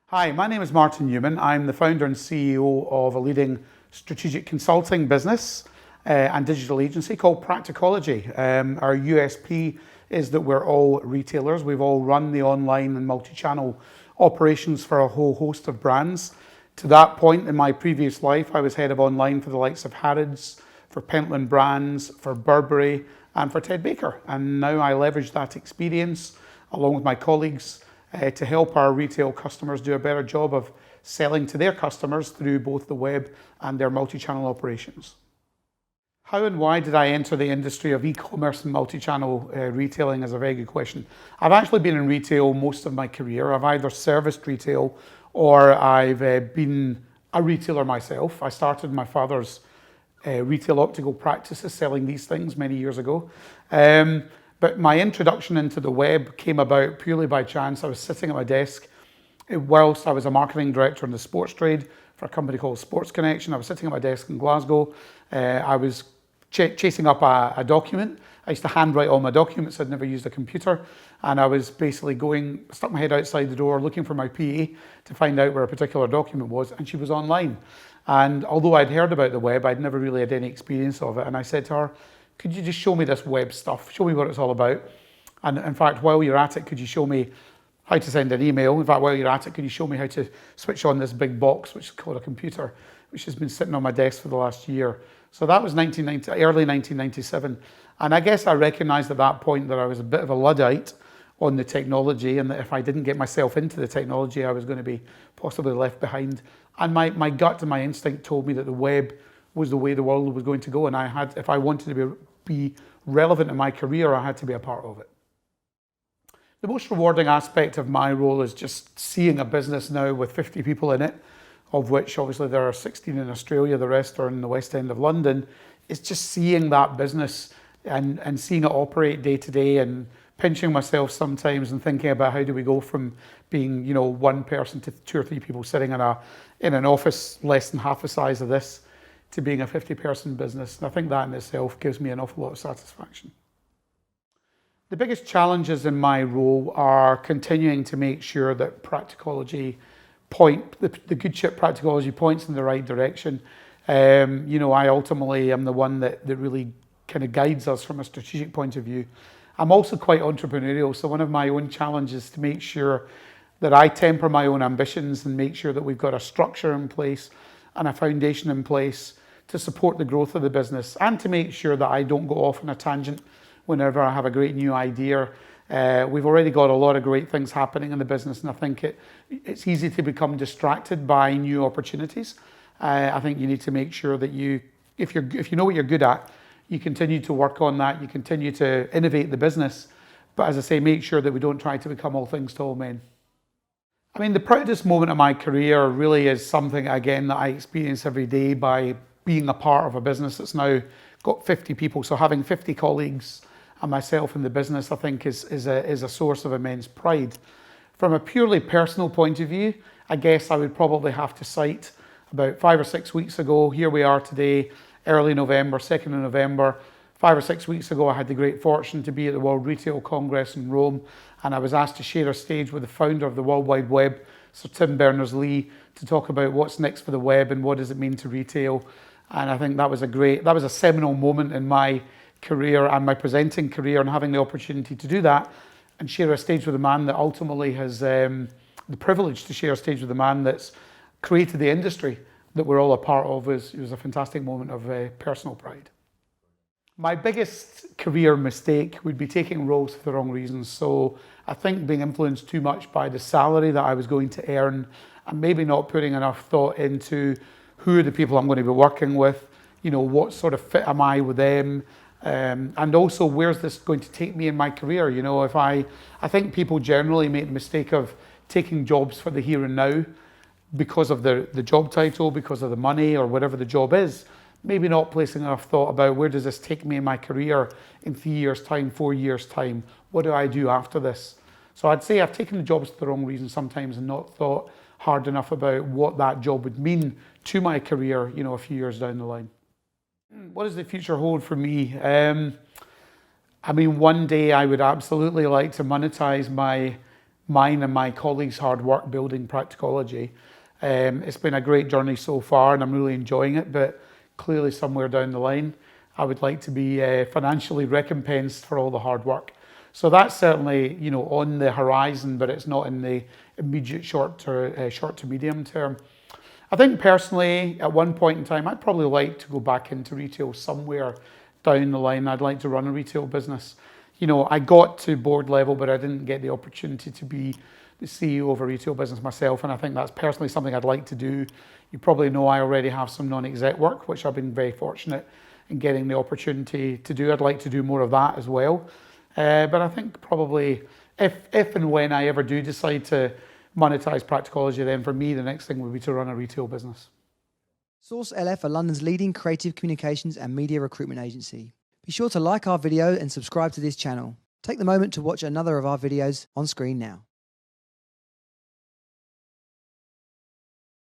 Hi, my name is Martin Newman. I'm the founder and CEO of a leading strategic consulting business and digital agency called Practicology. Our USP is that we're all retailers. We've all run the online and multi-channel operations for a whole host of brands. To that point in my previous life, I was head of online for the likes of Harrods, for Pentland Brands, for Burberry, and for Ted Baker. And now I leverage that experience along with my colleagues to help our retail customers do a better job of selling to their customers through both the web and their multi-channel operations. How and why did I enter the industry of e-commerce and multi-channel retailing is a very good question. I've actually been in retail most of my career. I've either serviced retail or I've been a retailer myself. I started my father's retail optical practices selling these things many years ago. But my introduction into the web came about purely by chance. I was sitting at my desk whilst I was a marketing director in the sports trade for a company called Sports Connection. I was sitting at my desk in Glasgow. I was chasing up a document. I used to handwrite all my documents. I'd never used a computer. And I was basically stuck my head outside the door looking for my PA to find out where a particular document was, and she was online. And although I'd heard about the web, I'd never really had any experience of it. And I said to her, could you just show me this web stuff? Show me what it's all about. And in fact, while you're at it, could you show me how to send an email? In fact, while you're at it, could you show me how to switch on this big box, which is called a computer, which has been sitting on my desk for the last year? So that was early 1997. And I guess I recognized at that point that I was a bit of a Luddite on the technology, and that if I didn't get myself into the technology, I was going to be possibly left behind. And my gut and my instinct told me that the web was the way the world was going to go, and if I wanted to be relevant in my career, I had to be a part of it. The most rewarding aspect of my role is just seeing a business now with 50 people in it, of which obviously there are 16 in Australia, the rest are in the West End of London. It's just seeing that business and seeing it operate day to day, and pinching myself sometimes and thinking about how do we go from being, one person to 2 or 3 people sitting in an office less than half the size of this, to being a 50-person business. And I think that in itself gives me an awful lot of satisfaction. The biggest challenges in my role are continuing to make sure that Practicology the good ship Practicology points in the right direction. I ultimately am the one that really kind of guides us from a strategic point of view. I'm also quite entrepreneurial, so one of my own challenges is to make sure that I temper my own ambitions and make sure that we've got a structure in place and a foundation in place to support the growth of the business, and to make sure that I don't go off on a tangent whenever I have a great new idea. We've already got a lot of great things happening in the business, and I think it's easy to become distracted by new opportunities. I think you need to make sure that if you know what you're good at, you continue to work on that, you continue to innovate the business, but as I say, make sure that we don't try to become all things to all men. I mean, the proudest moment of my career really is something, again, that I experience every day by being a part of a business that's now got 50 people. So having 50 colleagues and myself in the business, I think is a source of immense pride. From a purely personal point of view, I guess I would probably have to cite about 5 or 6 weeks ago. Here we are today, early November, 2nd of November. 5 or 6 weeks ago, I had the great fortune to be at the World Retail Congress in Rome, and I was asked to share a stage with the founder of the World Wide Web, Sir Tim Berners-Lee, to talk about what's next for the web and what does it mean to retail. And I think that was a seminal moment in my career and my presenting career, and having the opportunity to do that and share a stage with a man that ultimately has the privilege to share a stage with a man that's created the industry that we're all a part of. It was a fantastic moment of personal pride. My biggest career mistake would be taking roles for the wrong reasons. So I think being influenced too much by the salary that I was going to earn, and maybe not putting enough thought into who are the people I'm going to be working with, what sort of fit am I with them, and also where's this going to take me in my career. I think people generally make the mistake of taking jobs for the here and now because of the job title, because of the money or whatever the job is, maybe not placing enough thought about where does this take me in my career in 3 years' time, 4 years' time, what do I do after this? So I'd say I've taken the jobs for the wrong reason sometimes and not thought hard enough about what that job would mean to my career, a few years down the line. What does the future hold for me? One day I would absolutely like to monetize my mine and my colleagues' hard work building Practicology. It's been a great journey so far and I'm really enjoying it, but clearly somewhere down the line I would like to be financially recompensed for all the hard work. So that's certainly, you know, on the horizon, but it's not in the immediate short to medium term. I think personally, at one point in time, I'd probably like to go back into retail somewhere down the line. I'd like to run a retail business. You know, I got to board level, but I didn't get the opportunity to be the CEO of a retail business myself, and I think that's personally something I'd like to do. You probably know I already have some non-exec work, which I've been very fortunate in getting the opportunity to do. I'd like to do more of that as well. But I think probably if and when I ever do decide to monetize Practicology, then for me the next thing would be to run a retail business. Source LF are London's leading creative communications and media recruitment agency. Be sure to like our video and subscribe to this channel. Take the moment to watch another of our videos on screen now.